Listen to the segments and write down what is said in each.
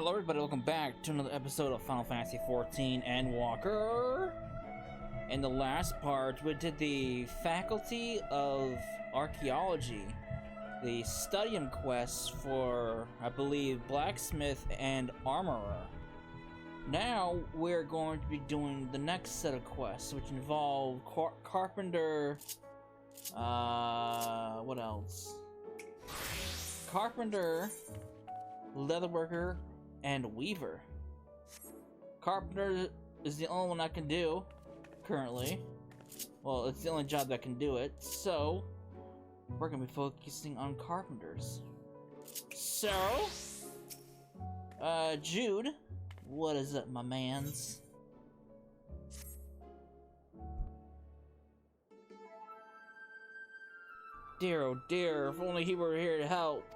Hello everybody, welcome back to another episode of Final Fantasy XIV Endwalker. In the last part, we did the Faculty of Archaeology, the studying quest for, I believe, Blacksmith and Armorer. Now, we're going to be doing the next set of quests, which involve Carpenter, what else? Carpenter, Leatherworker, and Weaver. Carpenter is the only one I can do currently. Well, it's the only job that can do it, so we're gonna be focusing on carpenters. So, Jude, what is it, my mans? Dear, oh dear, if only he were here to help.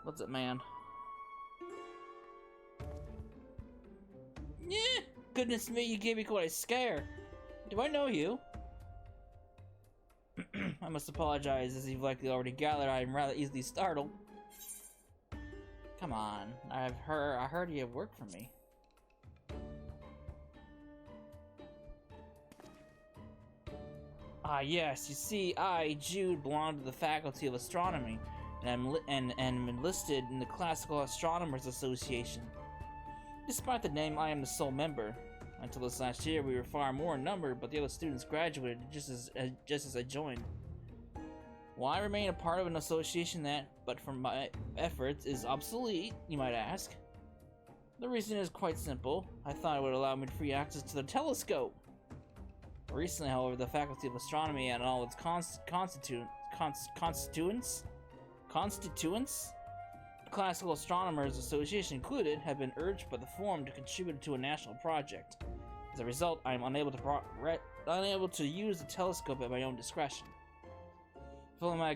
What's it, man? Yeah, goodness me, you gave me quite a scare. Do I know you? I must apologize, as you've likely already gathered. I am rather easily startled. Come on, I heard you have work for me. Ah, yes. You see, I, Jude, belong to the Faculty of Astronomy, and am enlisted in the Classical Astronomers Association. Despite the name, I am the sole member. Until this last year, we were far more in number, but the other students graduated just as I joined. While I remain a part of an association that, but from my efforts, is obsolete, you might ask. The reason is quite simple. I thought it would allow me free access to the telescope. Recently, however, the Faculty of Astronomy and all its constituents, the Classical Astronomers Association included, have been urged by the Forum to contribute to a national project. As a result, I am unable to use the telescope at my own discretion. If only my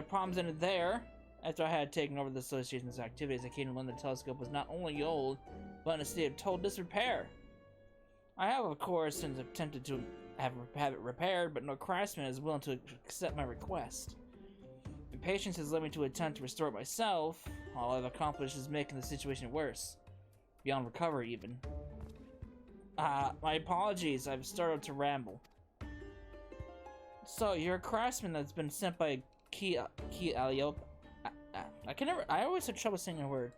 problems ended there. After I had taken over the association's activities, I came to learn the telescope was not only old, but in a state of total disrepair. I have, of course, since attempted to have it repaired, but no craftsman is willing to accept my request. Impatience has led me to attempt to restore it myself. All I've accomplished is making the situation worse. Beyond recovery, even. My apologies, I've started to ramble. So, you're a craftsman that's been sent by Key Aliapo. I always have trouble saying the word.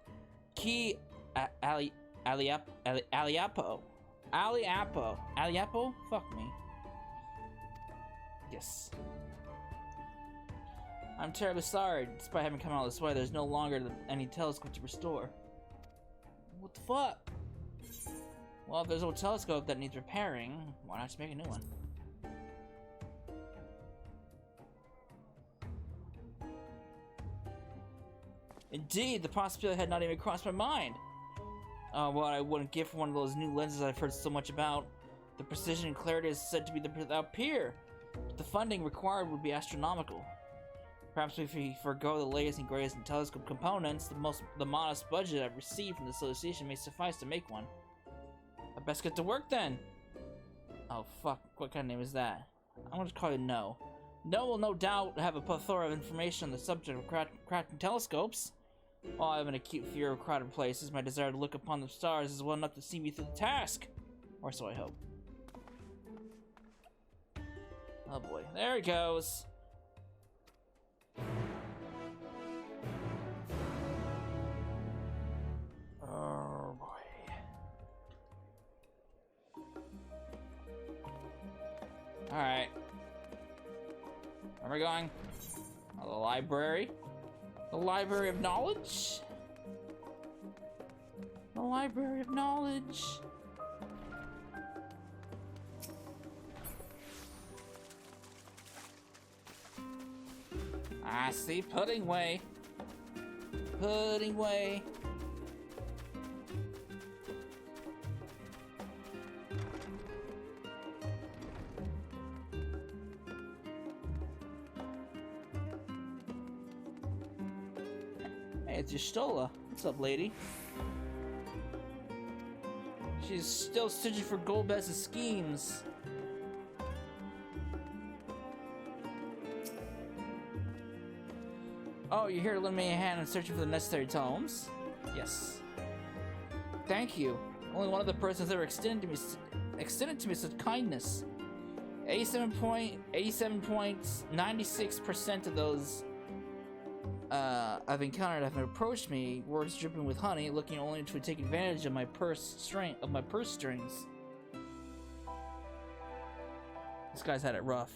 Key Aliapo. Aliapo? Fuck me. Yes. I'm terribly sorry. Despite having come out this way, there's no longer any telescope to restore. What the fuck? Well, if there's a telescope that needs repairing, why not just make a new one? Indeed, the possibility had not even crossed my mind. What I wouldn't give for one of those new lenses I've heard so much about. The precision and clarity is said to be without peer, but the funding required would be astronomical. Perhaps if we forego the latest and greatest in telescope components, the modest budget I've received from the association may suffice to make one. I best get to work then. Oh fuck, what kind of name is that? I'm gonna call you No. No will no doubt have a plethora of information on the subject of crafting telescopes. While I have an acute fear of crowded places, my desire to look upon the stars is well enough to see me through the task. Or so I hope. Oh boy, there he goes. Oh boy. Alright. Where am I going? Oh, the library. The Library of Knowledge? The Library of Knowledge. I see Pudding Way. Pudding Way. Hey, it's Y'shtola. What's up, lady? She's still searching for Golbez's schemes. Oh, you're here to lend me a hand in searching for the necessary tomes? Yes. Thank you. Only one of the persons ever extended to me such kindness. 87.96% of those I've encountered have approached me, words dripping with honey, looking only to take advantage of my purse strings. This guy's had it rough.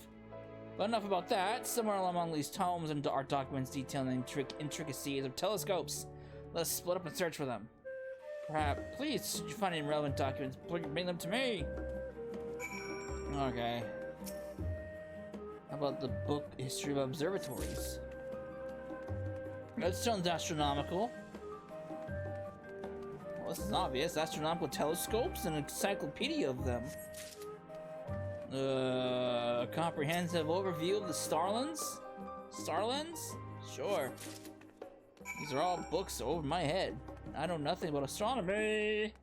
But enough about that. Somewhere among these tomes and our documents detailing intricacies of telescopes. Let's split up and search for them. Perhaps, please, should you find any relevant documents, bring them to me. Okay. How about the book History of Observatories? That sounds astronomical. Well, this is obvious. Astronomical telescopes and an encyclopedia of them. A comprehensive overview of the starlens? Starlens? Sure. These are all books over my head. I know nothing about astronomy. Here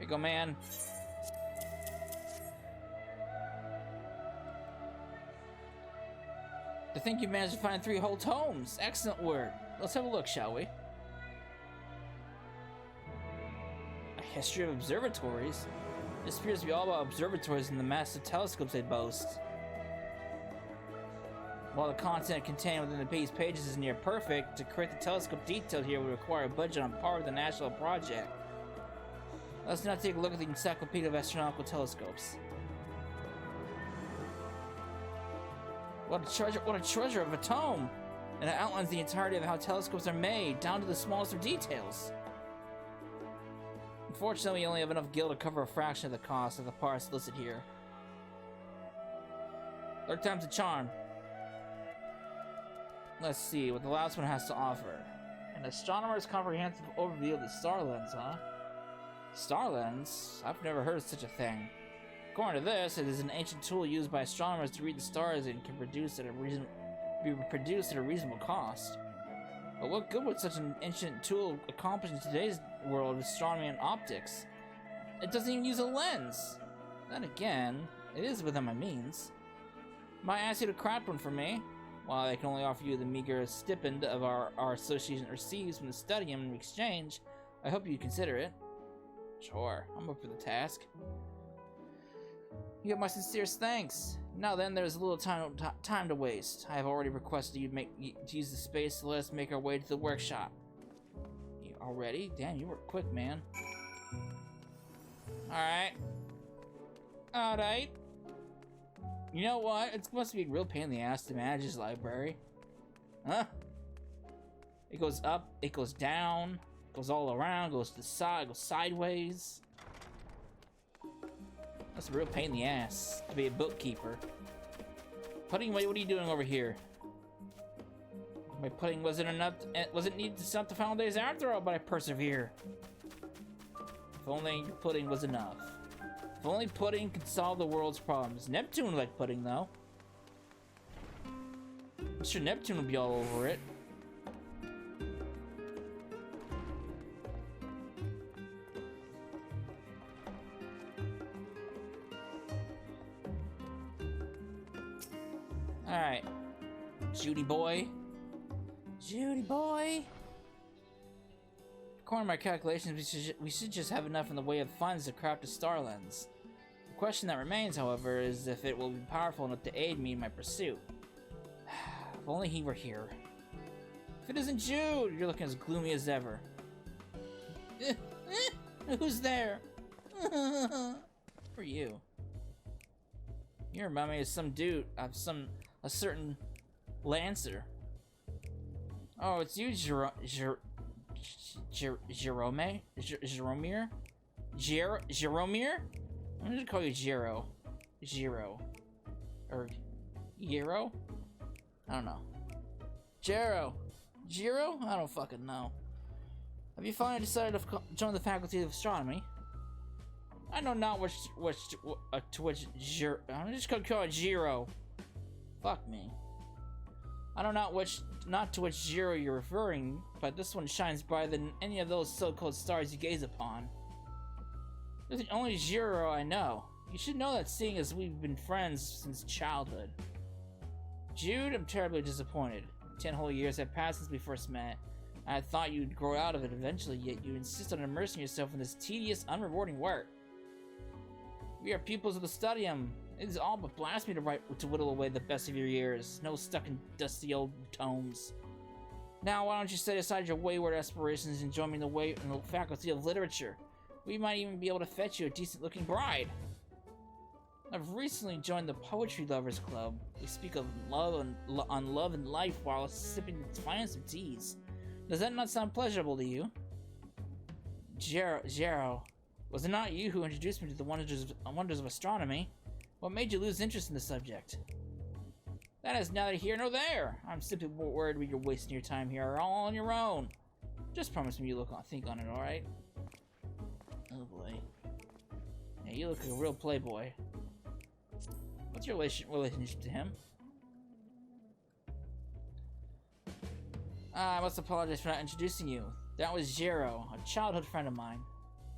you go, man. I think you managed to find 3 whole tomes. Excellent work. Let's have a look, shall we? A history of observatories? This appears to be all about observatories and the massive telescopes they boast. While the content contained within these pages is near perfect, to create the telescope detailed here would require a budget on par with the national project. Let's now take a look at the Encyclopedia of Astronomical Telescopes. What a treasure of a tome! And it outlines the entirety of how telescopes are made, down to the smallest of details. Unfortunately, we only have enough gil to cover a fraction of the cost of the parts listed here. 3rd time's a charm. Let's see what the last one has to offer. An astronomer's comprehensive overview of the star lens, huh? Star lens? I've never heard of such a thing. According to this, it is an ancient tool used by astronomers to read the stars and can be produced at a reasonable cost. But what good would such an ancient tool accomplish in today's world of astronomy and optics? It doesn't even use a lens. Then again, it is within my means. Might ask you to craft one for me. While I can only offer you the meager stipend of our association receives from the studium in exchange, I hope you consider it. Sure, I'm up for the task. You have my sincerest thanks. Now then, there's a little time to waste. I have already requested you to use the space, so let us make our way to the workshop. You already? Damn, you were quick, man. Alright. You know what? It must be a real pain in the ass to manage this library. Huh? It goes up, it goes down, it goes all around, goes to the side, goes sideways. That's a real pain in the ass to be a bookkeeper. Pudding, what are you doing over here? My pudding wasn't needed to stop the final days after all, but I persevere. If only your pudding was enough. If only pudding could solve the world's problems. Neptune liked pudding, though. I'm sure Neptune would be all over it. Alright. Judy boy. Judy boy. According to my calculations, we should just have enough in the way of funds to craft a star lens. The question that remains, however, is if it will be powerful enough to aid me in my pursuit. If only he were here. If it isn't Jude, you're looking as gloomy as ever. Who's there? For you. You remind me of some dude, a certain Lancer. Oh, it's you, Jerome? Jeromir? Jeromir? I'm gonna call you Jero. Or Jero? I don't know. Jero? I don't fucking know. Have you finally decided to join the Faculty of Astronomy? I know not to which Jero. I'm just gonna call it Jero. Fuck me. I know not to which Jero you're referring, but this one shines brighter than any of those so-called stars you gaze upon. You're the only Jero I know. You should know that, seeing as we've been friends since childhood. Jude, I'm terribly disappointed. 10 whole years have passed since we first met. I thought you'd grow out of it eventually, yet you insist on immersing yourself in this tedious, unrewarding work. We are pupils of the studium. It is all but blasphemy to whittle away the best of your years. No stuck in dusty old tomes. Now, why don't you set aside your wayward aspirations and join me in the faculty of literature? We might even be able to fetch you a decent-looking bride. I've recently joined the Poetry Lovers Club. We speak of love and life while sipping the finest of teas. Does that not sound pleasurable to you? Jero, was it not you who introduced me to the wonders of astronomy? What made you lose interest in the subject? That is neither here nor there. I'm simply worried you're wasting your time here all on your own. Just promise me you think on it, alright? Oh boy. Yeah, you look like a real playboy. What's your relationship to him? I must apologize for not introducing you. That was Jero, a childhood friend of mine.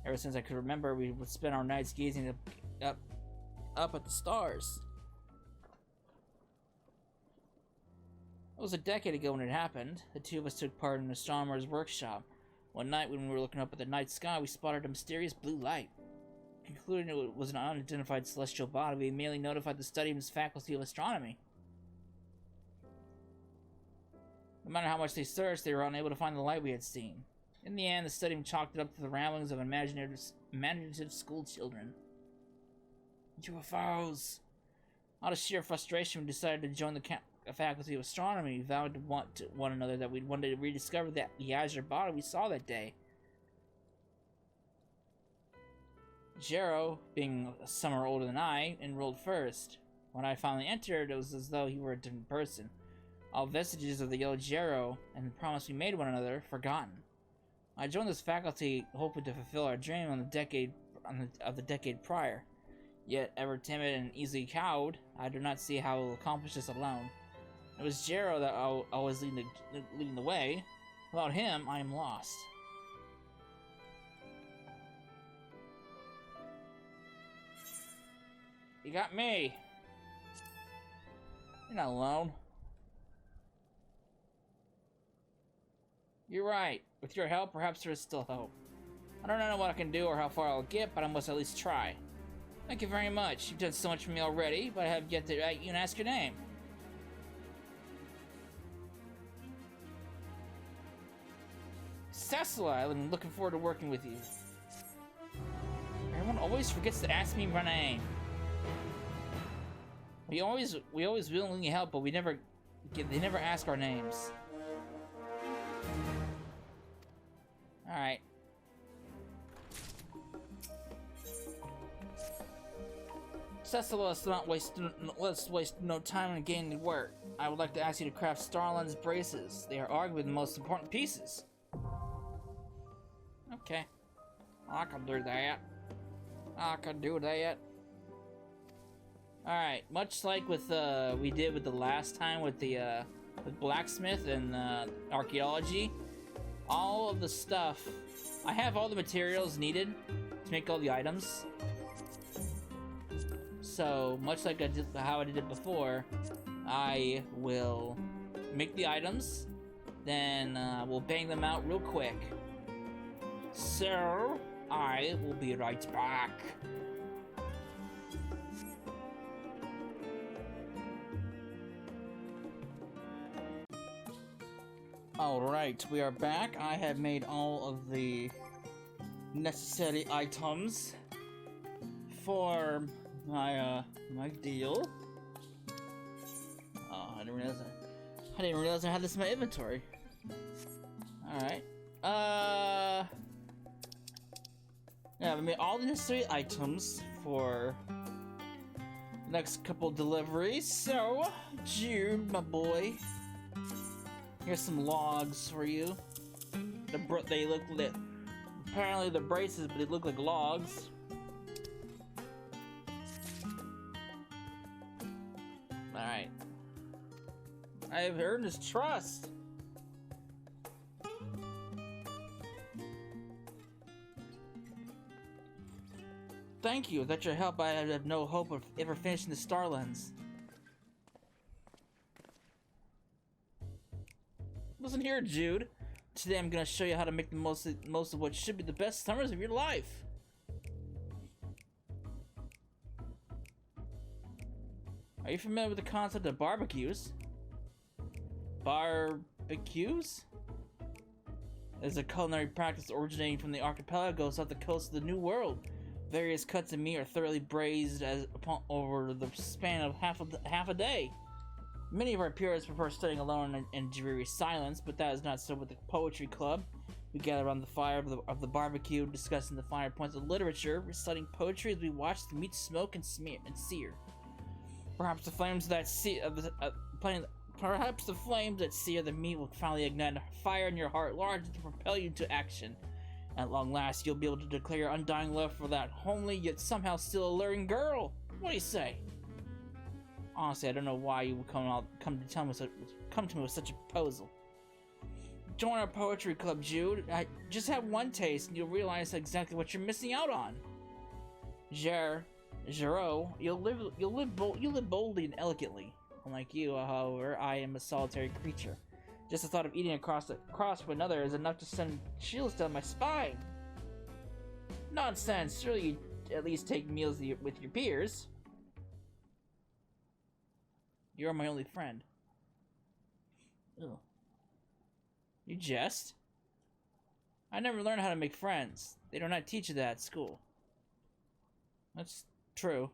Ever since I could remember, we would spend our nights gazing up at the stars. It was a decade ago when it happened. The two of us took part in an astronomer's workshop. One night when we were looking up at the night sky, we spotted a mysterious blue light. Concluding it was an unidentified celestial body, we immediately notified the studium's faculty of astronomy. No matter how much they searched, they were unable to find the light we had seen. In the end, the studium chalked it up to the ramblings of imaginative school children. UFOs! Out of sheer frustration, we decided to join the faculty of astronomy. We vowed to one another that we'd one day rediscover the Azure body we saw that day. Jero, being a summer older than I, enrolled first. When I finally entered, it was as though he were a different person. All vestiges of the yellow Jero and the promise we made one another forgotten. I joined this faculty hoping to fulfill our dream of the decade prior. Yet, ever timid and easily cowed, I do not see how we'll accomplish this alone. It was Jero that always leading the way. Without him, I am lost. You got me. You're not alone. You're right. With your help, perhaps there is still hope. I don't know what I can do or how far I'll get, but I must at least try. Thank you very much. You've done so much for me already, but I have yet to even ask your name. Cecil, I'm looking forward to working with you. Everyone always forgets to ask me my name. We always willingly help, but they never ask our names. Alright. Cecil, let's waste no time in getting to work. I would like to ask you to craft Starland's braces. They are arguably the most important pieces. Okay. I can do that. Alright, much like with we did with the last time with the with blacksmith and archaeology, all of the stuff, I have all the materials needed to make all the items. So much like how I did it before, I will make the items, then we'll bang them out real quick. So I will be right back. Alright, we are back. I have made all of the necessary items for my my deal. Oh, I didn't realize I had this in my inventory. Alright. Yeah, I made all the necessary items for the next couple deliveries. So, Jude, my boy, here's some logs for you. They look lit. Apparently they're braces, but they look like logs. Alright. I have earned his trust. Thank you. Without your help, I have no hope of ever finishing the Star Lens. Listen here, Jude. Today I'm gonna show you how to make the most of what should be the best summers of your life. Are you familiar with the concept of barbecues? Barbecues? Is a culinary practice originating from the archipelagos off the coast of the New World. Various cuts of meat are thoroughly braised over the span of half a day. Many of our peers prefer studying alone in dreary silence, but that is not so with the poetry club. We gather around the fire of the barbecue, discussing the finer points of literature, reciting poetry as we watch the meat smoke and sear. Perhaps the flames that sear the meat will finally ignite a fire in your heart large enough to propel you to action. At long last, you'll be able to declare your undying love for that homely yet somehow still alluring girl. What do you say? Honestly, I don't know why you would come to me with such a proposal. Join our poetry club, Jude. Just have one taste, and you'll realize exactly what you're missing out on. Gero, you'll live boldly and elegantly. Unlike you, however, I am a solitary creature. Just the thought of eating across from another is enough to send chills down my spine. Nonsense. Surely you at least take meals with your peers. You're my only friend. Ugh. You jest? I never learned how to make friends. They do not teach you that at school. That's true.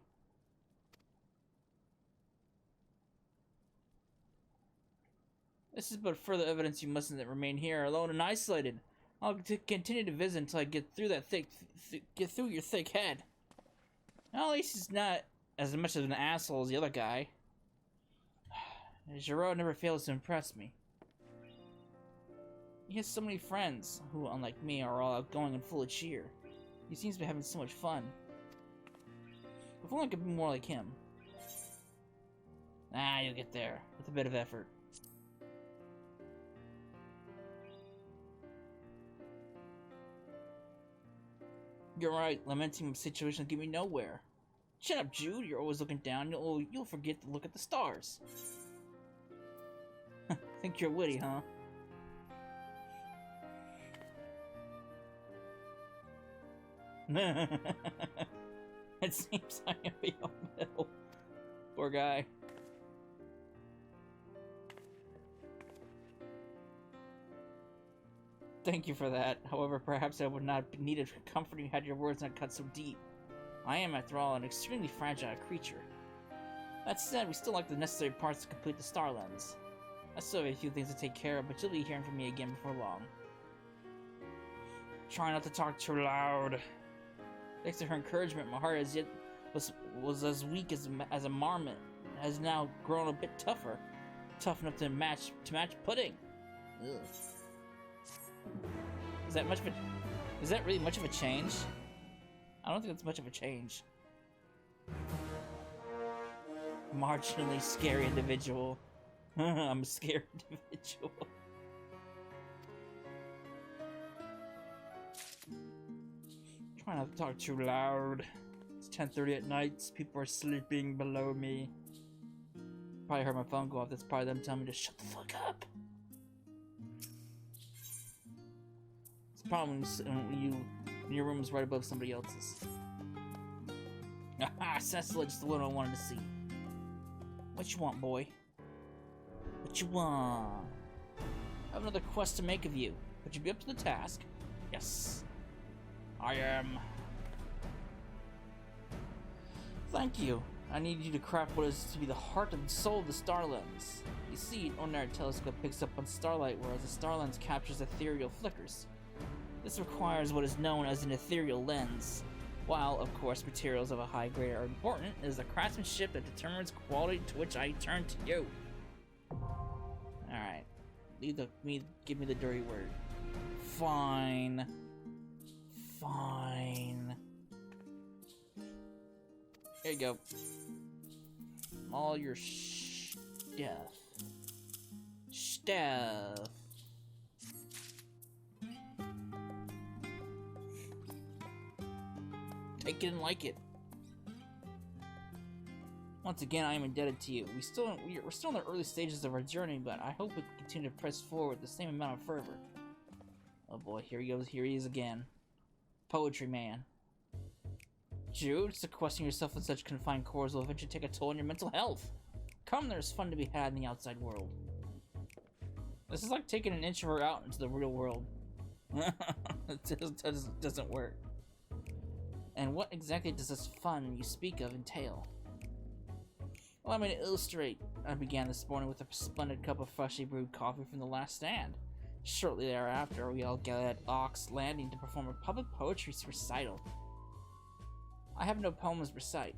This is but further evidence you mustn't remain here alone and isolated. I'll continue to visit until I get through that get through your thick head. Well, at least he's not as much of an asshole as the other guy. Giro never fails to impress me. He has so many friends who, unlike me, are all outgoing and full of cheer. He seems to be having so much fun. If only I could be more like him. You'll get there with a bit of effort. You're right, lamenting the situation will get me nowhere. Shut up, Jude. You're always looking down. You'll forget to look at the stars. Think you're witty, huh? It seems I am beyond middle. Poor guy. Thank you for that. However, perhaps I would not have needed comforting had your words not cut so deep. I am, after all, an extremely fragile creature. That said, we still lack the necessary parts to complete the star lens. I still have a few things to take care of, but you'll be hearing from me again before long. Try not to talk too loud. Thanks to her encouragement, my heart as yet was as weak as a marmot. It has now grown a bit tougher. Tough enough to match pudding. Ugh. Is that really much of a change? I don't think that's much of a change. Marginally scary individual. I'm a scared individual. Try not to talk too loud. It's 10:30 at night. People are sleeping below me. Probably heard my phone go off. That's probably them telling me to shut the fuck up. It's a problem when your room is right above somebody else's. Aha! Cecily, just the one I wanted to see. What you want, boy? What you want? I have another quest to make of you. Would you be up to the task? Yes. I am. Thank you. I need you to craft what is to be the heart and soul of the star lens. You see, an ordinary telescope picks up on starlight, whereas the star lens captures ethereal flickers. This requires what is known as an ethereal lens. While, of course, materials of a high grade are important, it is the craftsmanship that determines quality to which I turn to you. Alright. Give me the dirty word. Fine. Fine. There you go. All your stuff. Take it and like it. Once again, I am indebted to you. We're still in the early stages of our journey, but I hope we can continue to press forward with the same amount of fervor. Oh boy, here he goes. Here he is again. Poetry man. Jude, sequestering yourself in such confined quarters will eventually take a toll on your mental health. Come, there's fun to be had in the outside world. This is like taking an introvert out into the real world. It doesn't work. And what exactly does this fun you speak of entail? Allow me to illustrate. I began this morning with a splendid cup of freshly brewed coffee from the last stand. Shortly thereafter, we all gathered at Ox Landing to perform a public poetry recital. I have no poems to recite.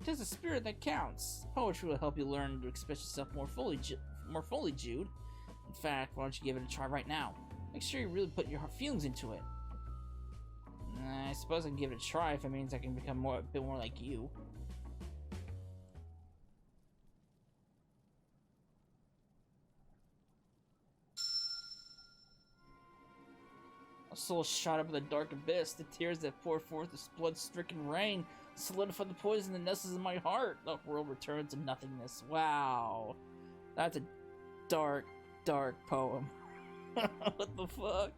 It is the spirit that counts. Poetry will help you learn to express yourself more fully, Jude. In fact, why don't you give it a try right now? Make sure you really put your feelings into it. I suppose I can give it a try if it means I can become a bit more like you. A soul shot up in the dark abyss. The tears that pour forth this blood-stricken rain solidify the poison that nestles in my heart. The world returns to nothingness. Wow. That's a dark, dark poem. What the fuck?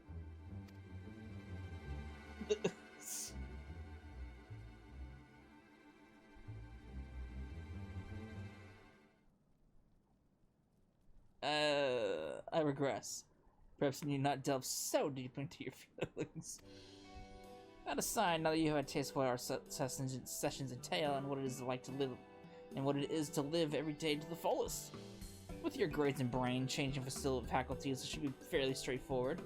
I regress. Perhaps you need not delve so deep into your feelings. That aside, now that you have a taste for what our sessions entail and what it is like to live, and what it is to live every day to the fullest. With your grades and brain changing faculties, it should be fairly straightforward.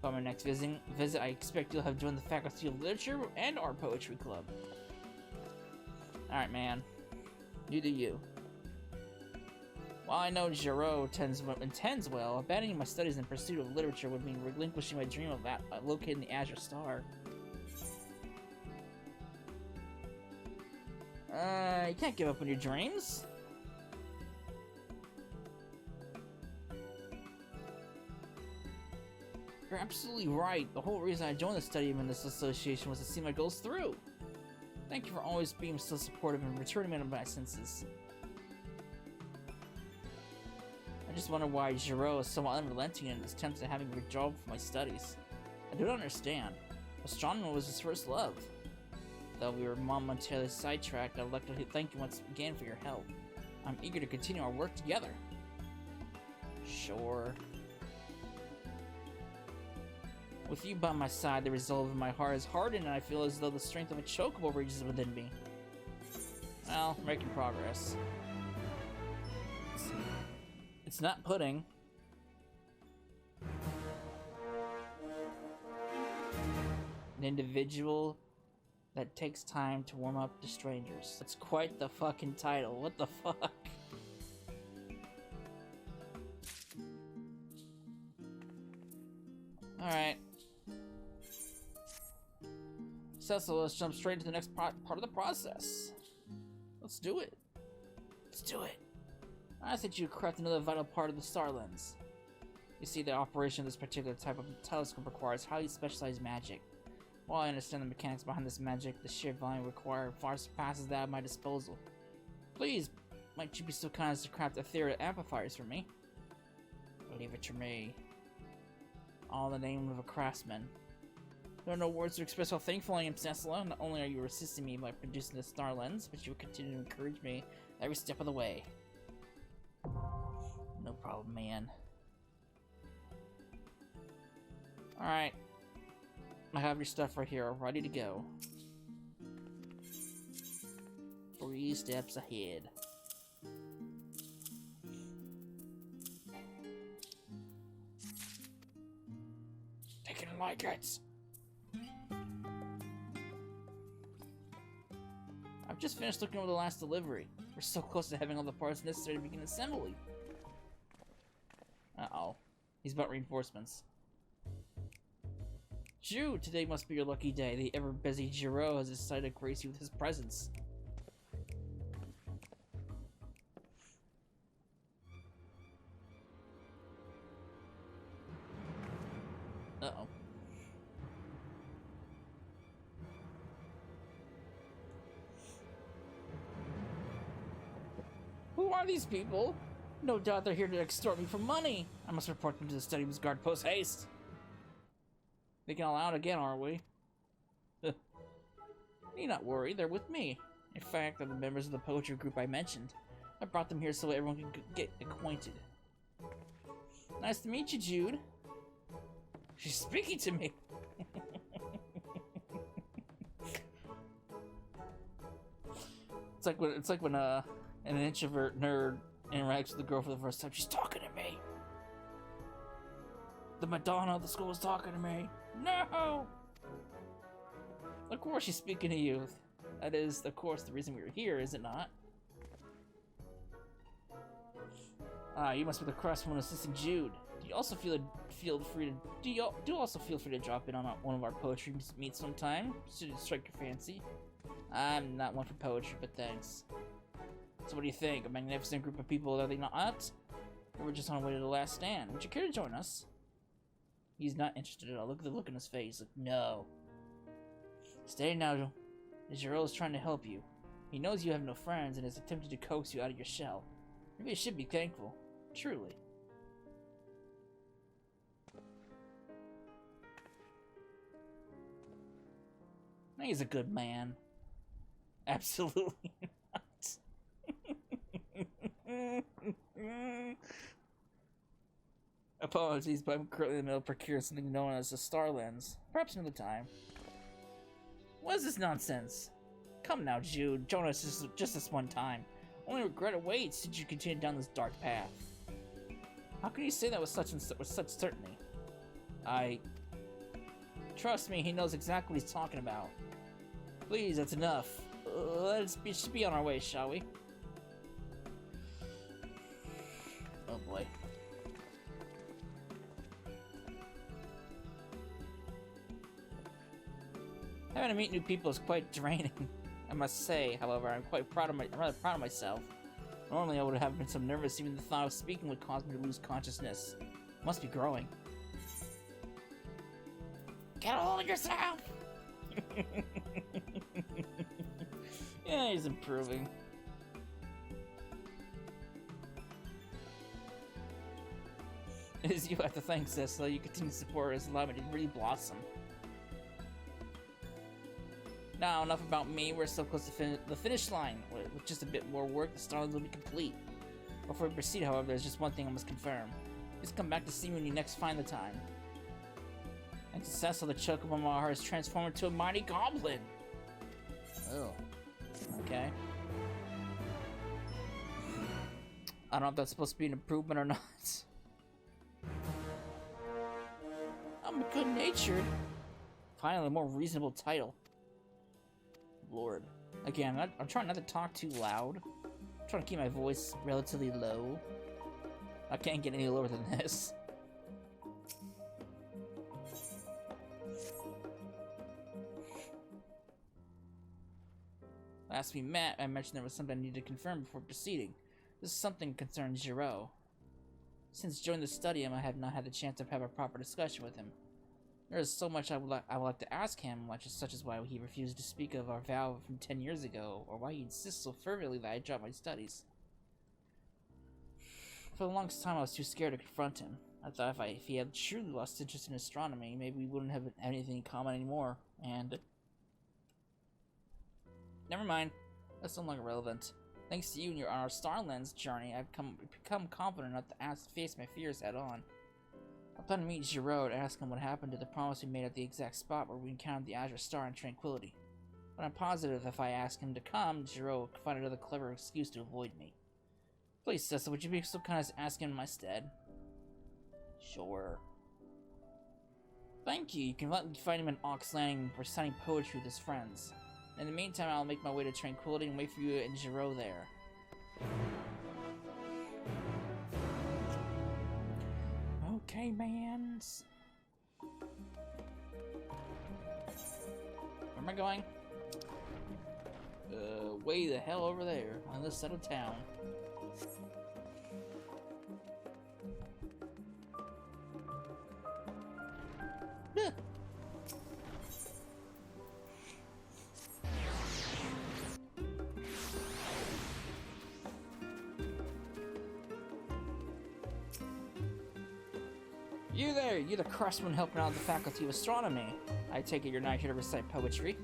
By my next visit, I expect you'll have joined the Faculty of Literature and our Poetry Club. Alright, man. You do you. While I know Giraud intends well, abandoning my studies in pursuit of literature would mean relinquishing my dream of locating the Azure Star. You can't give up on your dreams. You're absolutely right. The whole reason I joined the study in this association was to see my goals through. Thank you for always being so supportive and returning me to my senses. I just wonder why Giraud is so unrelenting in his attempts at having me withdraw from my studies. I don't understand. Astronomy was his first love. Though we were momentarily sidetracked, I'd like to thank you once again for your help. I'm eager to continue our work together. Sure. With you by my side, the resolve in my heart is hardened, and I feel as though the strength of a chocobo reaches within me. Well, making progress. It's not pudding. An individual that takes time to warm up to strangers. That's quite the fucking title. What the fuck? Alright. So let's jump straight into the next part of the process. Let's do it. Let's do it. I think you craft another vital part of the star lens. You see, the operation of this particular type of telescope requires highly specialized magic. While I understand the mechanics behind this magic, the sheer volume required far surpasses that at my disposal. Please, might you be so kind as to craft ethereal amplifiers for me? Leave it to me. All in the name of a craftsman. There are no words to express how thankful I am, Cecila. Not only are you assisting me by producing the star lens, but you will continue to encourage me every step of the way. No problem, man. Alright. I have your stuff right here, ready to go. 3 steps ahead. Taking like it. I've just finished looking over the last delivery. We're so close to having all the parts necessary to begin assembly. Uh-oh. He's about reinforcements. Jude, today must be your lucky day. The ever-busy Giraud has decided to grace you with his presence. Uh-oh. Who are these people? No doubt they're here to extort me for money. I must report them to the studyman's guard post haste. Making all out again, aren't we? Need not worry, they're with me. In fact, they're the members of the poetry group I mentioned. I brought them here so everyone can get acquainted. Nice to meet you, Jude. She's speaking to me. It's like when an introvert nerd interacts with a girl for the first time. She's talking to me. The Madonna of the school is talking to me. No! Of course she's speaking to you. That is, of course, the reason we were here, is it not? Ah, you must be the craftsman assisting Jude. Do you also feel free to drop in on one of our poetry meets sometime? Should it strike your fancy? I'm not one for poetry, but thanks. So what do you think? A magnificent group of people, are they not? Or we're just on our way to the last stand. Would you care to join us? He's not interested at all. Look at the look in his face. Like, no. Steady now. Giro is trying to help you. He knows you have no friends and is attempting to coax you out of your shell. Maybe you should be thankful. Truly. He's a good man. Absolutely not. Apologies, but I'm currently in the middle of procuring something known as a star lens. Perhaps another time. What is this nonsense? Come now, Jude. Join us just this one time. Only regret awaits should you continue down this dark path. How can you say that with such certainty? Trust me, he knows exactly what he's talking about. Please, that's enough. Let's be on our way, shall we? Oh boy. Having to meet new people is quite draining. I must say, however, I'm rather proud of myself. Normally I would have been so nervous even the thought of speaking would cause me to lose consciousness. Must be growing. Get a hold of yourself! Yeah, he's improving. It is you I have to thank, sis, so you continue to support us and allow me to really blossom. Now, enough about me. We're so close to the finish line. With just a bit more work, the Starlines will be complete. Before we proceed, however, there's just one thing I must confirm. Please come back to see me when you next find the time. And Cecil, the Chocobomar, has transformed into a mighty goblin. Oh. Okay. I don't know if that's supposed to be an improvement or not. I'm good-natured. Finally, a more reasonable title. Lord. Again, I'm trying not to talk too loud. I'm trying to keep my voice relatively low. I can't get any lower than this. Last we met, I mentioned there was something I needed to confirm before proceeding. This is something concerning Giro. Since joining the study, I have not had the chance to have a proper discussion with him. There is so much I would like to ask him, such as why he refused to speak of our vow from 10 years ago, or why he insists so fervently that I drop my studies. For the longest time, I was too scared to confront him. I thought if he had truly lost interest in astronomy, maybe we wouldn't have anything in common anymore, and... Never mind. That's no longer relevant. Thanks to you and our star lens journey, I've become confident enough to face my fears head on. I plan to meet Giro and ask him what happened to the promise we made at the exact spot where we encountered the Azure Star in Tranquility. But I'm positive if I ask him to come, Giro will find another clever excuse to avoid me. Please, Cecil, would you be so kind as to ask him in my stead? Sure. Thank you. You can find him in Ox Landing reciting poetry with his friends. In the meantime, I'll make my way to Tranquility and wait for you and Giro there. Okay, mans. Where am I going? Way the hell over there, on this side of town. You there! You're the craftsman helping out the Faculty of Astronomy. I take it you're not here to recite poetry.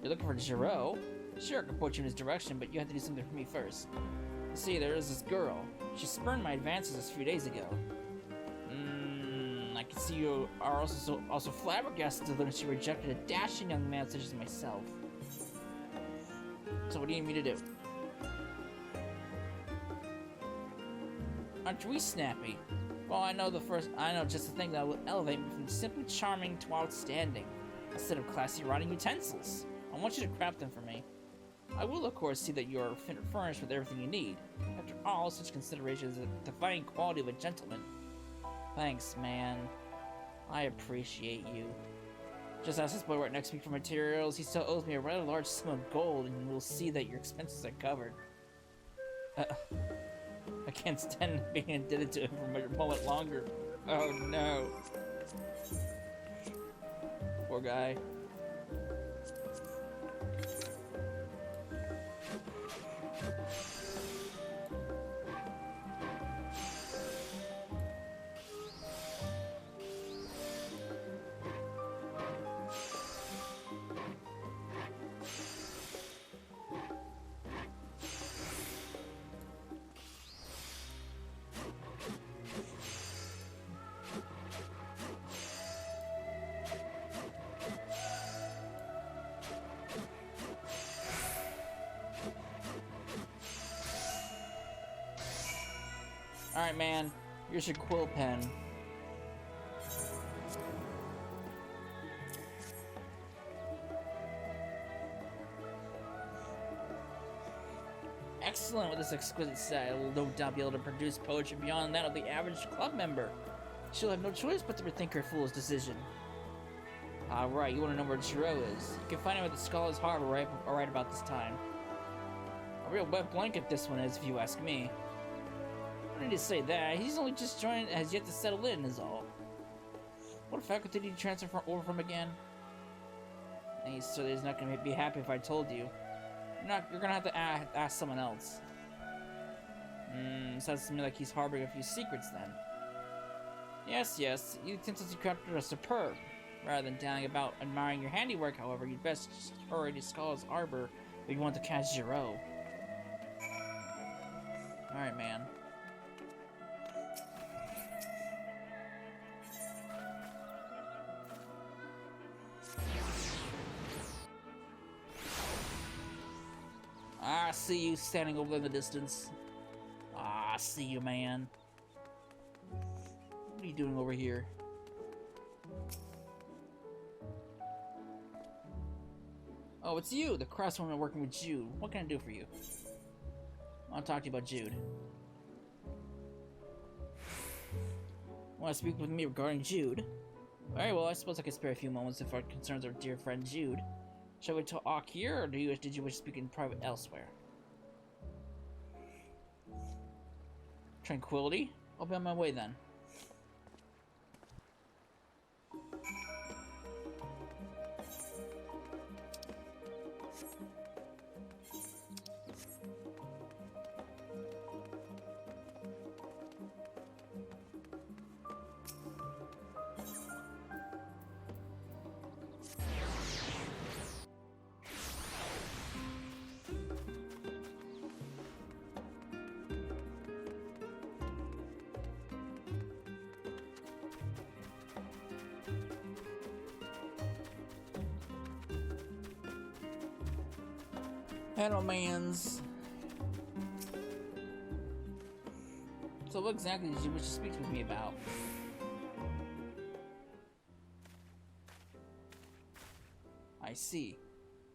You're looking for Giro? Sure, I can point you in his direction, but you have to do something for me first. You see, there is this girl. She spurned my advances a few days ago. I can see you are also flabbergasted to learn she rejected a dashing young man such as myself. So what do you need me to do? Aren't we snappy? Well, I know just the thing that will elevate me from simply charming to outstanding. A set of classy writing utensils. I want you to craft them for me. I will, of course, see that you are furnished with everything you need. After all, such consideration is a defining quality of a gentleman. Thanks, man. I appreciate you. Just ask this boy right next week for materials. He still owes me a rather large sum of gold, and we'll see that your expenses are covered. I can't stand being indebted to him for a moment longer. Oh no. Poor guy. Alright, man. Here's your quill pen. Excellent. With this exquisite set, I will no doubt be able to produce poetry beyond that of the average club member. She'll have no choice but to rethink her fool's decision. Alright, you want to know where Giro is? You can find him at the Scholar's Harbor right about this time. A real wet blanket this one is, if you ask me. I don't need to say that. He's only just joined and has yet to settle in, is all. What faculty did you transfer over from again? And he's not going to be happy if I told you. You're going to have to ask someone else. Sounds to me like he's harboring a few secrets then. Yes. The utensils you crafted are superb. Rather than down about admiring your handiwork, however, you'd best hurry to Scholar's Harbor if you want to catch Giro. Alright, man. I see you standing over in the distance. I see you, man. What are you doing over here? Oh, it's you, the craftswoman working with Jude. What can I do for you? I want to talk to you about Jude. Want to speak with me regarding Jude? Very well, I suppose I could spare a few moments if our concerns our dear friend Jude. Shall we talk here, or did you wish to speak in private elsewhere? Tranquility? I'll be on my way then. Hello, mans. So what exactly did you wish to speak with me about? I see.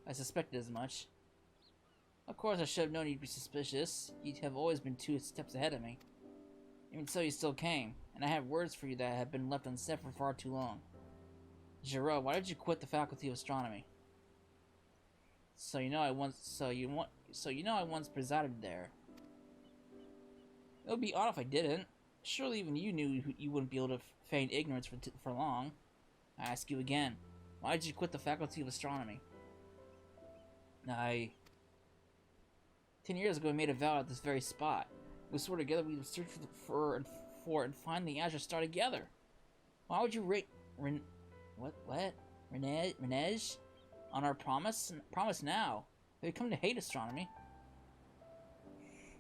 I suspected as much. Of course I should have known you'd be suspicious. You'd have always been 2 steps ahead of me. Even so, you still came, and I have words for you that have been left unsaid for far too long. Giro, why did you quit the Faculty of Astronomy? So you know I once presided there. It would be odd if I didn't. Surely even you knew you wouldn't be able to feign ignorance for long. I ask you again, why did you quit the Faculty of Astronomy? 10 years ago I made a vow at this very spot. We swore together we'd search for and find the Azure Star together. Why would you renege on our promise now? They've come to hate astronomy.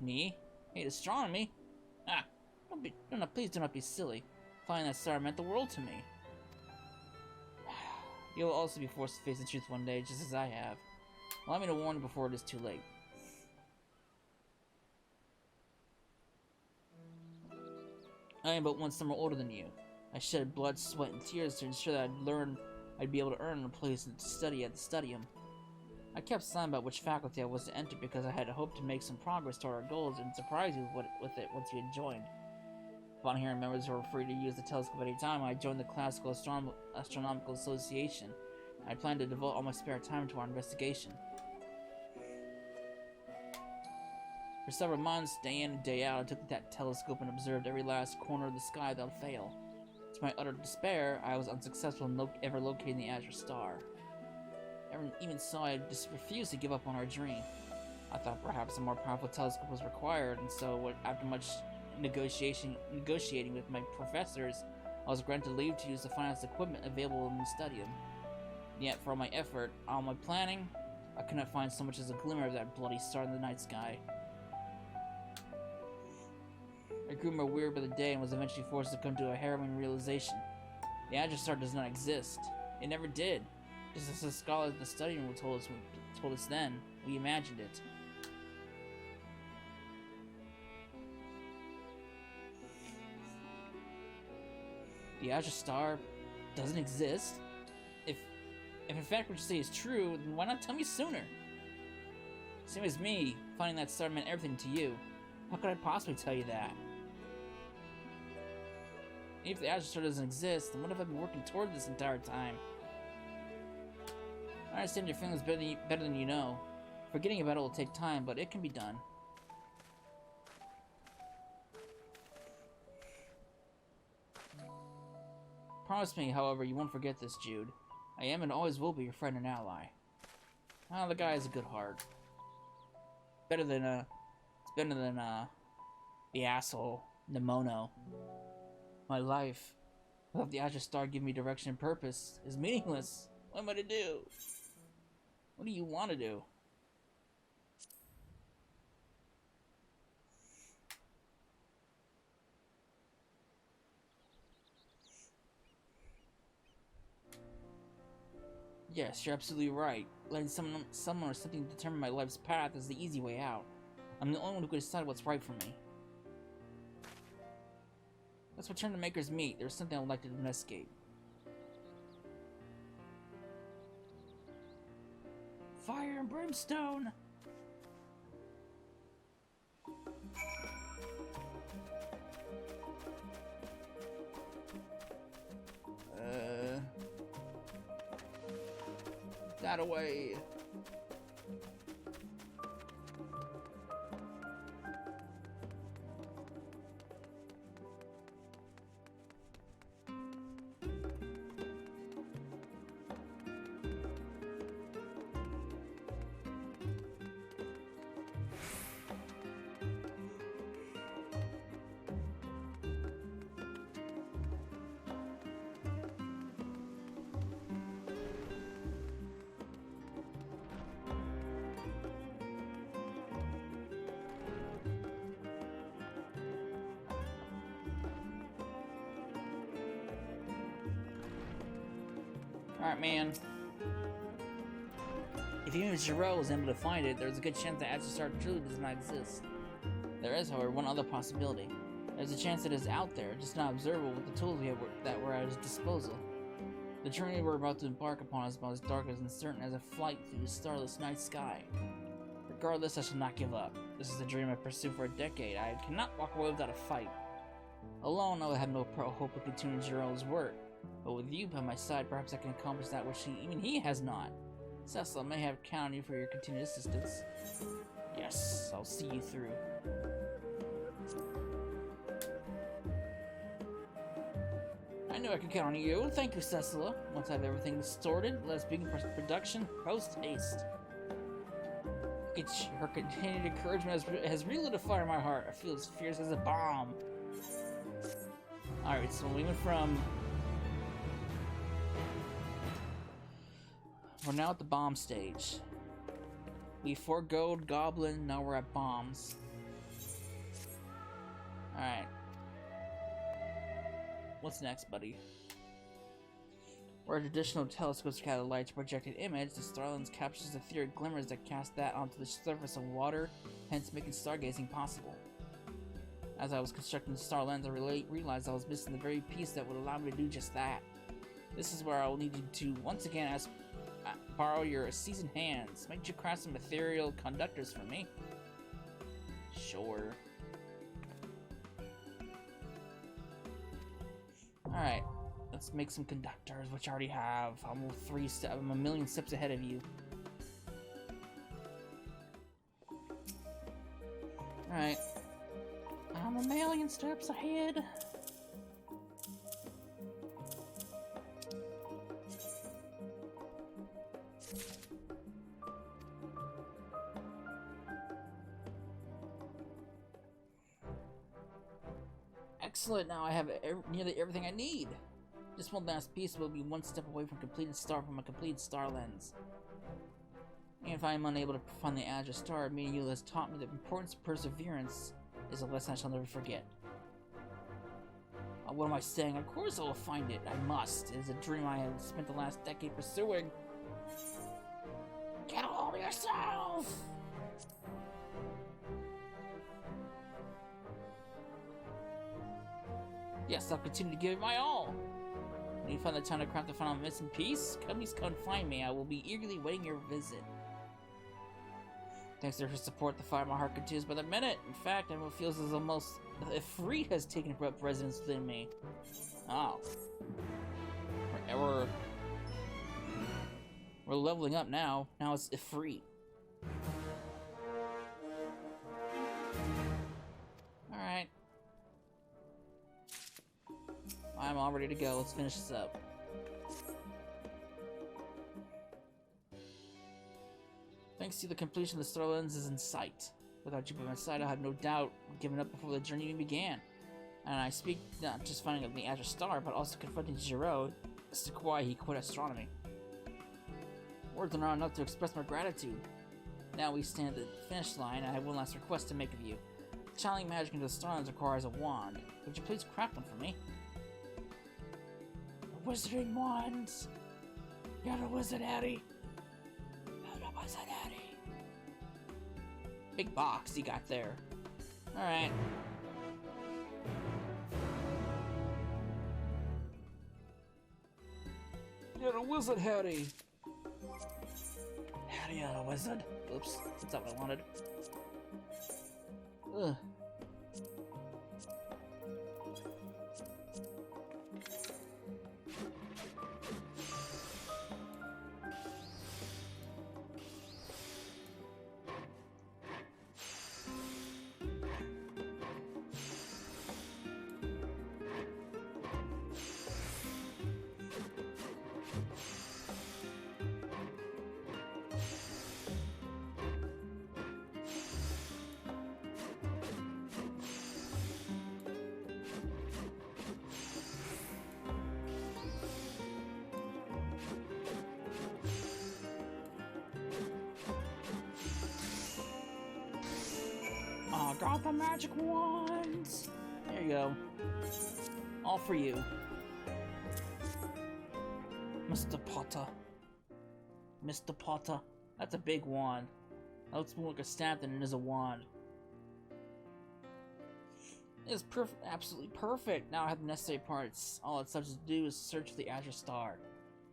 Me? Hate astronomy? Ah, please do not be silly. Finding that star meant the world to me. You will also be forced to face the truth one day, just as I have. Allow me to warn you before it is too late. I am but 1 summer older than you. I shed blood, sweat, and tears to ensure that I'd be able to earn a place to study at the Studium. I kept silent about which faculty I was to enter because I had hoped to make some progress toward our goals and surprise you with it once you had joined. Upon hearing members who were free to use the telescope at any time, I joined the Classical Astronomical Association. I planned to devote all my spare time to our investigation. For several months, day in and day out, I took that telescope and observed every last corner of the sky without fail. To my utter despair, I was unsuccessful in ever locating the Azure Star. Even so, I just refused to give up on our dream. I thought perhaps a more powerful telescope was required, and so after much negotiating with my professors, I was granted leave to use the finest equipment available in the Studium. Yet, for all my effort, all my planning, I could not find so much as a glimmer of that bloody star in the night sky. I grew more weary by the day and was eventually forced to come to a harrowing realization. The Azure Star does not exist. It never did. Just as the scholars in the study room told us then, we imagined it. The Azure Star doesn't exist? If in fact what you say is true, then why not tell me sooner? Same as me, finding that star meant everything to you. How could I possibly tell you that? If the Azure Star doesn't exist, then what have I been working toward this entire time? I understand your feelings better than you know. Forgetting about it will take time, but it can be done. Promise me, however, you won't forget this, Jude. I am and always will be your friend and ally. Well, the guy has a good heart. It's better than the asshole, Nemono. My life, without the Azure Star giving me direction and purpose, is meaningless. What am I to do? What do you want to do? Yes, you're absolutely right. Letting someone or something determine my life's path is the easy way out. I'm the only one who can decide what's right for me. Let's return to Maker's Meet. There's something I would like to investigate. Fire and brimstone! That away. Alright, man. If even Giro was able to find it, there's a good chance that Azure Star truly does not exist. There is, however, one other possibility. There's a chance that it is out there, just not observable with the tools that were at his disposal. The journey we're about to embark upon is about as dark and uncertain as a flight through the starless night sky. Regardless, I shall not give up. This is a dream I've pursued for a decade. I cannot walk away without a fight. Alone, I would have no hope of continuing Giro's work. But with you by my side, perhaps I can accomplish that which even he has not. Cecil, may have counted on you for your continued assistance. Yes, I'll see you through. I knew I could count on you. Thank you, Cecil. Once I have everything sorted, let us begin production post-haste. Her continued encouragement has relit a fire in my heart. I feel as fierce as a bomb. Alright, so we went from... We're now at the bomb stage. We foregoed Goblin, now we're at bombs. Alright. What's next, buddy? Where traditional telescopes scatter light to project an image, the star lens captures etheric glimmers that cast that onto the surface of water, hence making stargazing possible. As I was constructing the star lens, I realized I was missing the very piece that would allow me to do just that. This is where I will need you to once again borrow your seasoned hands. Make you craft some ethereal conductors for me. Sure. Alright, let's make some conductors, which I already have. I'm a million steps ahead of you. Alright. I'm a million steps ahead. Excellent, now I have nearly everything I need. Just one last piece will be one step away from a completed star lens. And if I am unable to find the Azure Star, meeting you has taught me the importance of perseverance is a lesson I shall never forget. What am I saying? Of course I will find it. I must. It is a dream I have spent the last decade pursuing. Get a hold of yourself! Yes, I'll continue to give it my all. When you find the time to craft the final missing piece, please come find me. I will be eagerly waiting your visit. Thanks to her support, the fire in my heart continues by the minute. In fact, everyone feels as almost Ifrit has taken up residence within me. Oh. We're leveling up now. Now it's Ifrit. Alright. I'm all ready to go. Let's finish this up. Thanks to the completion, the star lens is in sight. Without you by my side, I have no doubt given up before the journey even began. And I speak not just finding the Azure Star, but also confronting Giraud as to why he quit astronomy. Words are not enough to express my gratitude. Now we stand at the finish line, and I have one last request to make of you. Channeling magic into the star lens requires a wand. Would you please craft one for me? A wizarding wand! You're the wizard, Harry! Big box you got there. Alright. You're a wizard, Harry! Harry, you're a wizard. Oops, that's not what I wanted. Ugh. Oh, got the magic wand! There you go. All for you. Mr. Potter. Mr. Potter. That's a big wand. That looks more like a staff than it is a wand. It's absolutely perfect. Now I have the necessary parts. All it's such to do is search for the Azure Star.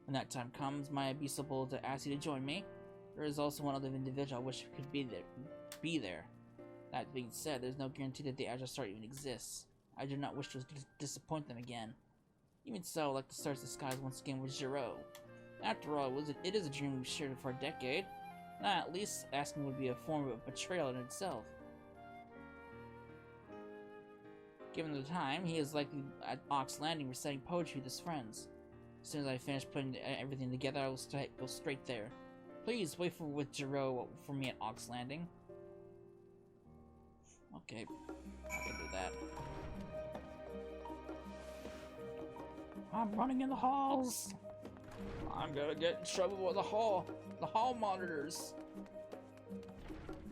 When that time comes, my abyssal to ask you to join me. There is also one other individual I wish could be there. That being said, there's no guarantee that the Azure Star even exists. I do not wish to disappoint them again. Even so, I'd like to search the skies once again with Giraud. After all, it is a dream we've shared for a decade. Not at least asking would be a form of betrayal in itself. Given the time, he is likely at Ox Landing reciting poetry with his friends. As soon as I finish putting everything together, I will go straight there. Please wait for withdrawal for me at Ox Landing. Okay, I can do that. I'm running in the halls. I'm gonna get in trouble with the hall monitors.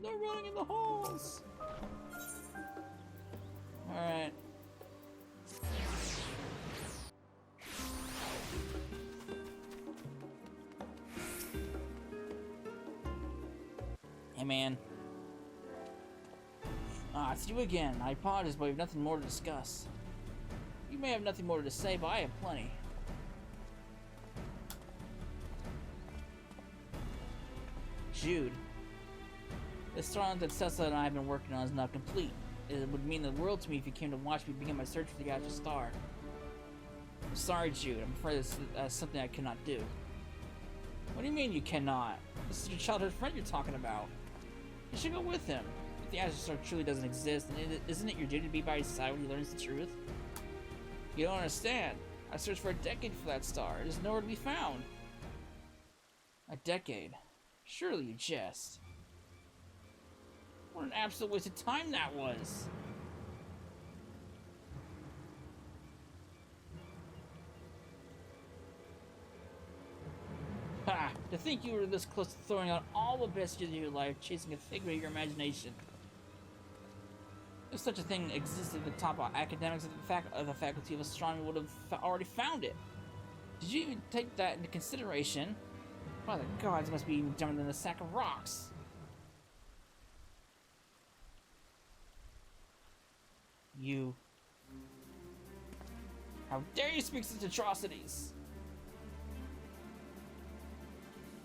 They're running in the halls. All right. Hey, man. It's you again. I apologize, but we have nothing more to discuss. You may have nothing more to say, but I have plenty. Jude. The storyline that Cessa and I have been working on is not complete. It would mean the world to me if you came to watch me begin my search for the Azure Star. I'm sorry, Jude. I'm afraid this is something I cannot do. What do you mean you cannot? This is your childhood friend you're talking about. You should go with him. If the Azure Star truly doesn't exist, then isn't it your duty to be by his side when he learns the truth? You don't understand. I searched for a decade for that star. It is nowhere to be found. A decade? Surely you jest. What an absolute waste of time that was. Ha! To think you were this close to throwing out all the best years of your life, chasing a figment of your imagination. If such a thing existed at the top of academics of the Faculty of Astronomy would have already found it. Did you even take that into consideration? By the gods, it must be even dumber than a sack of rocks. You. How dare you speak such atrocities?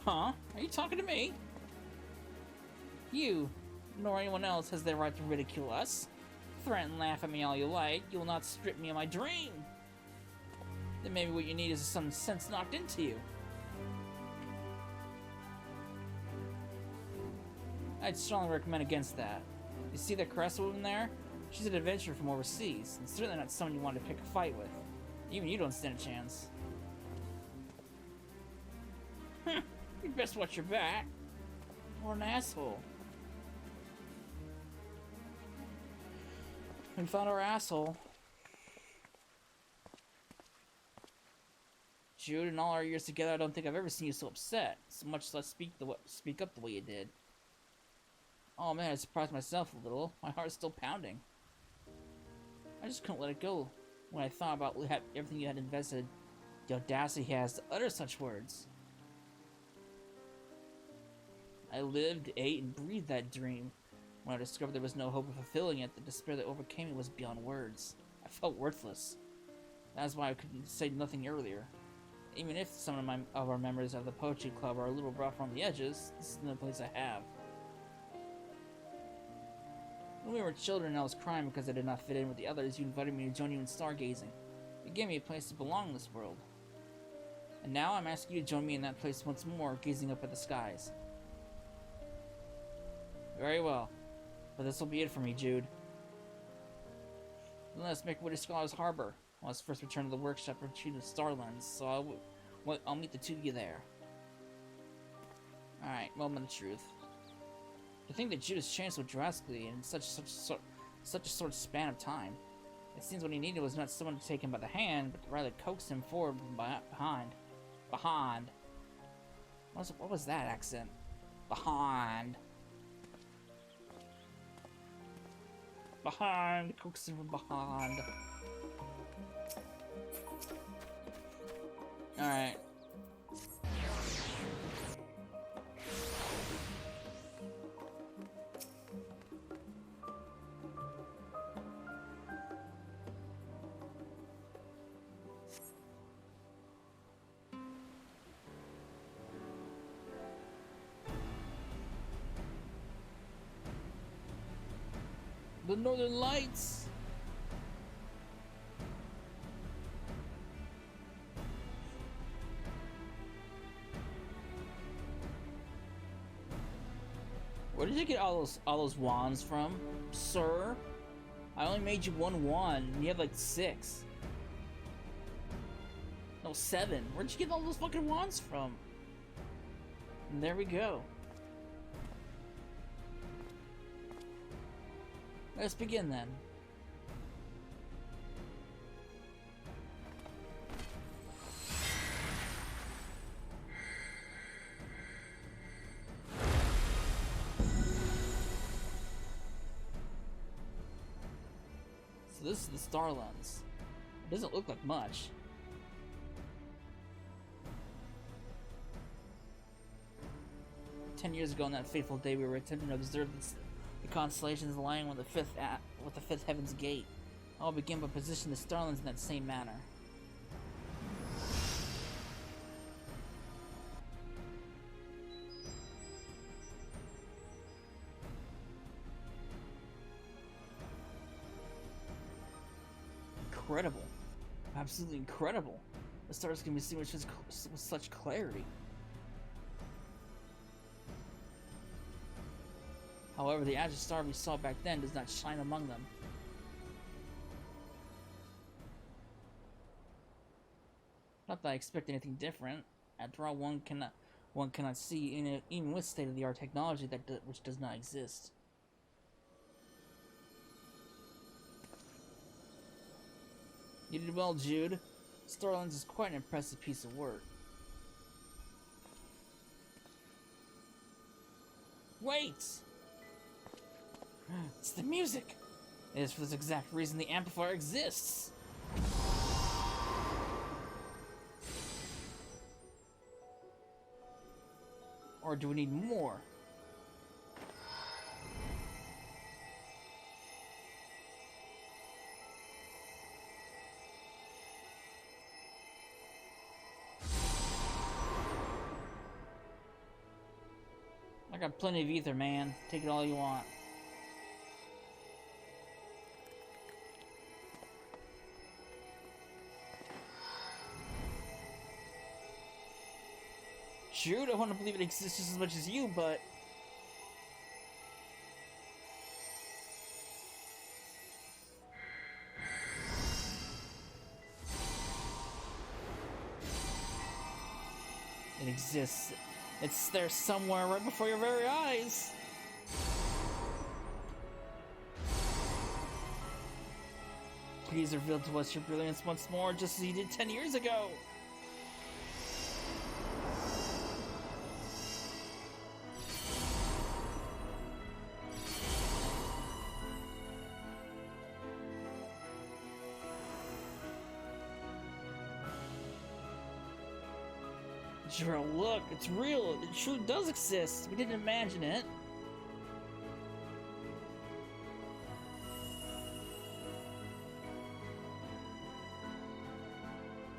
Huh? Are you talking to me? You, nor anyone else, has the right to ridicule us. Threaten and laugh at me all you like. You will not strip me of my dream. Then maybe what you need is some sense knocked into you. I'd strongly recommend against that. You see that Caressa woman there? She's an adventurer from overseas, and certainly not someone you want to pick a fight with. Even you don't stand a chance. You'd best watch your back. Or an asshole. We found our asshole. Jude, in all our years together, I don't think I've ever seen you so upset. So much less speak up the way you did. Oh man, I surprised myself a little. My heart's still pounding. I just couldn't let it go when I thought about everything you had invested. The audacity he has to utter such words. I lived, ate, and breathed that dream. When I discovered there was no hope of fulfilling it, the despair that overcame me was beyond words. I felt worthless. That's why I couldn't say nothing earlier. Even if some of our members of the Poetry Club are a little rough on the edges, this is the place I have. When we were children and I was crying because I did not fit in with the others, you invited me to join you in stargazing. You gave me a place to belong in this world. And now I'm asking you to join me in that place once more, gazing up at the skies. Very well. But this will be it for me, Jude. Then let's make our way to Scholar's Harbor. I must first return to the workshop for retrieving the Star Lens, so I'll meet the two of you there. Alright, moment of truth. To think that Jude has changed so drastically in such a short span of time. It seems what he needed was not someone to take him by the hand, but rather coax him forward from behind. Behind. What was that accent? Behind. Behind. Coax him from behind. Alright. The Northern Lights! Where did you get all those wands from, sir? I only made you one wand, and you have like 6. No, 7. Where'd you get all those fucking wands from? And there we go. Let's begin then. So this is the star lens. It doesn't look like much. "10 years ago on that fateful day, we were attempting to observe the constellations lying with the fifth heaven's gate. I will begin by positioning the star lens in that same manner." Incredible. Absolutely incredible. The stars can be seen with such clarity. However, the Azure Star we saw back then does not shine among them. Not that I expect anything different. After all, one cannot see even with state-of-the-art technology which does not exist. You did well, Jude. Star lens is quite an impressive piece of work. Wait! It's the music! It is for this exact reason the amplifier exists! Or do we need more? I got plenty of ether, man. Take it all you want. Jude, I want to believe it exists just as much as you, but... It exists. It's there somewhere right before your very eyes. Please reveal to us your brilliance once more, just as you did 10 years ago. Sure, look, it's real. It truly does exist. We didn't imagine it.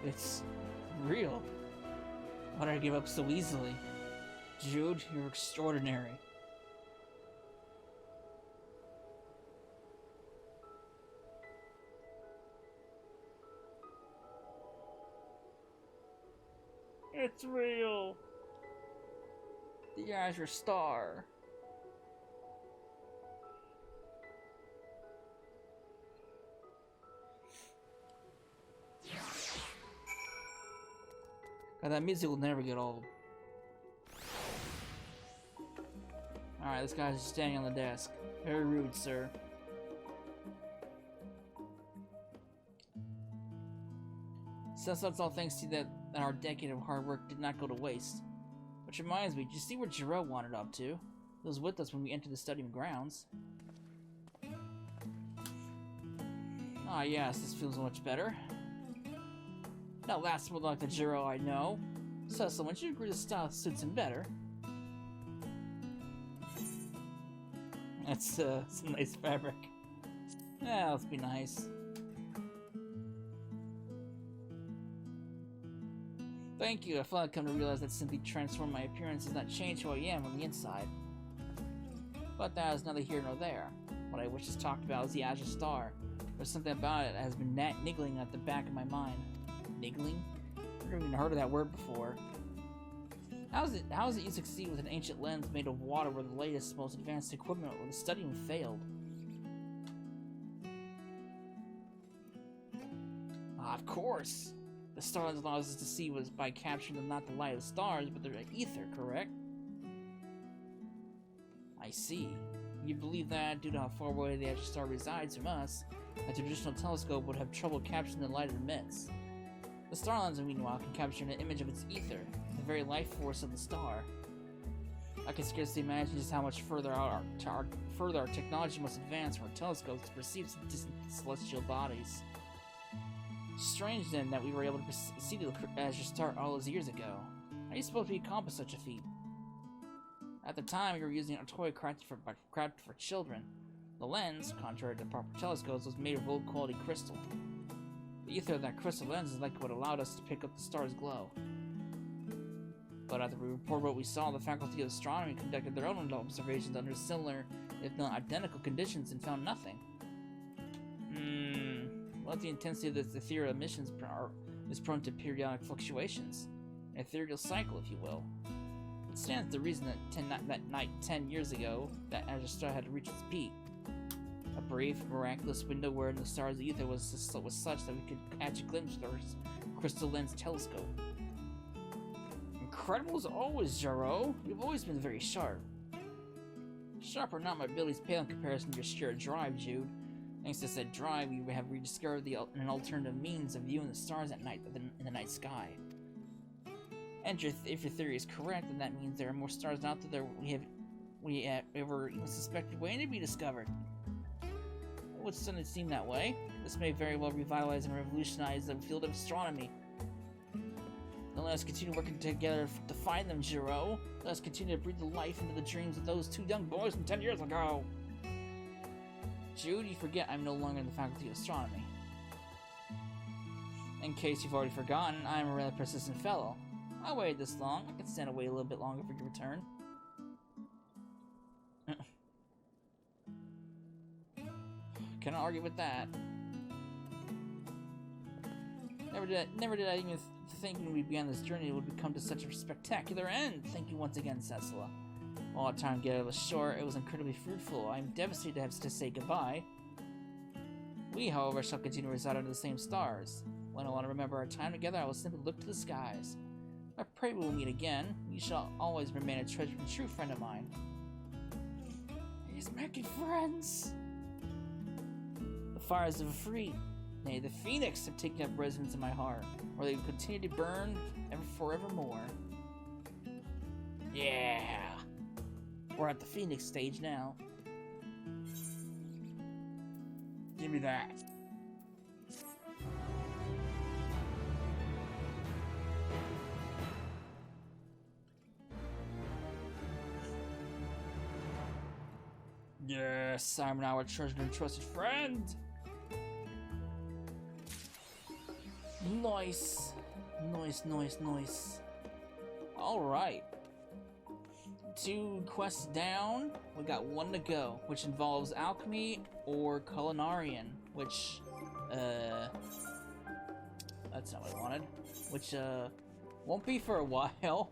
It's real. Why did I give up so easily? Jude, you're extraordinary. It's real. The Azure Star. God, that music will never get old. Alright, this guy's just standing on the desk. Very rude, sir. So that's all thanks to that our decade of hard work did not go to waste. Which reminds me, did you see what Giro wandered up to? He was with us when we entered the studying grounds. Ah yes, this feels much better. That lasts more like the Giro I know. So would you agree the style suits him better? That's some nice fabric. Yeah, let's be nice. Thank you. I finally come to realize that simply transforming my appearance does not change who I am on the inside. But that is neither here nor there. What I wish to talk about is the Azure Star. There's something about it that has been niggling at the back of my mind. Niggling? I've never even heard of that word before. How is it you succeed with an ancient lens made of water where the latest, most advanced equipment with the studying failed? Of course! The star lens allows us to see was by capturing not the light of the stars, but the ether, correct? I see. You believe that, due to how far away the Azure Star resides from us, a traditional telescope would have trouble capturing the light it emits. The star lens, meanwhile, can capture an image of its ether, the very life force of the star. I can scarcely imagine just how much further our technology must advance for our telescopes to perceive some distant celestial bodies. Strange, then, that we were able to see the Azure Star all those years ago. How are you supposed to accomplish such a feat? At the time, we were using a toy crafted for children. The lens, contrary to proper telescopes, was made of gold-quality crystal. The ether of that crystal lens is like what allowed us to pick up the star's glow. But after we reported what we saw, the Faculty of Astronomy conducted their own observations under similar, if not identical, conditions and found nothing. Well, the intensity of this ethereal emissions is prone to periodic fluctuations. An ethereal cycle, if you will. It stands to reason that night 10 years ago, that Azure Star had reached its peak. A brief, miraculous window wherein the star's ether was such that we could catch a glimpse with our crystal lens telescope. Incredible as always, Jaro. You've always been very sharp. Sharp or not, my abilities pale in comparison to your sheer drive, Jude. Thanks to said drive, we have rediscovered an alternative means of viewing the stars at night in the night sky. And if your theory is correct, then that means there are more stars out there we have ever even suspected waiting to be discovered. It would certainly seem that way. This may very well revitalize and revolutionize the field of astronomy. Then let us continue working together to find them, Jiro. Let us continue to breathe the life into the dreams of those two young boys from 10 years ago. Jude, you forget I'm no longer in the Faculty of Astronomy. In case you've already forgotten, I am a rather persistent fellow. I waited this long. I can stand away a little bit longer for your return. Cannot argue with that. Never did I even think when we began this journey it would come to such a spectacular end. Thank you once again, Cecila. While our time together was short, it was incredibly fruitful. I am devastated to have to say goodbye. We, however, shall continue to reside under the same stars. When I want to remember our time together, I will simply look to the skies. I pray we will meet again. You shall always remain a treasured and true friend of mine. He's making friends! The fires of a free, nay, the phoenix have taken up residence in my heart, where they will continue to burn forevermore. Yeah! We're at the phoenix stage now. Give me that. Yes, I'm now a treasured and trusted friend. Nice. Nice. Alright. 2 quests down. We got 1 to go, which involves alchemy or culinarian, which, that's not what I wanted. Which, won't be for a while,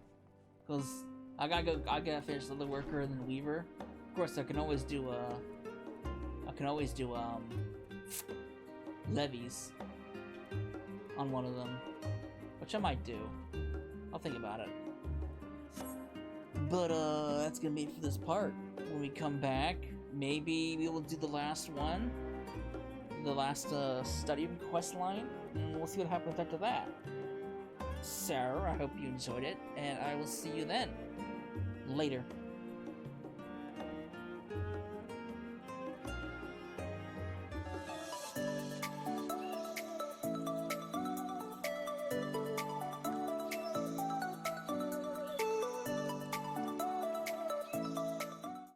because I gotta finish the worker and then weaver. Of course, I can always do levies on one of them, which I might do. I'll think about it. But, that's gonna be it for this part. When we come back, maybe we will do the last one. The last, study quest line. And we'll see what happens after that. So, I hope you enjoyed it, and I will see you then. Later.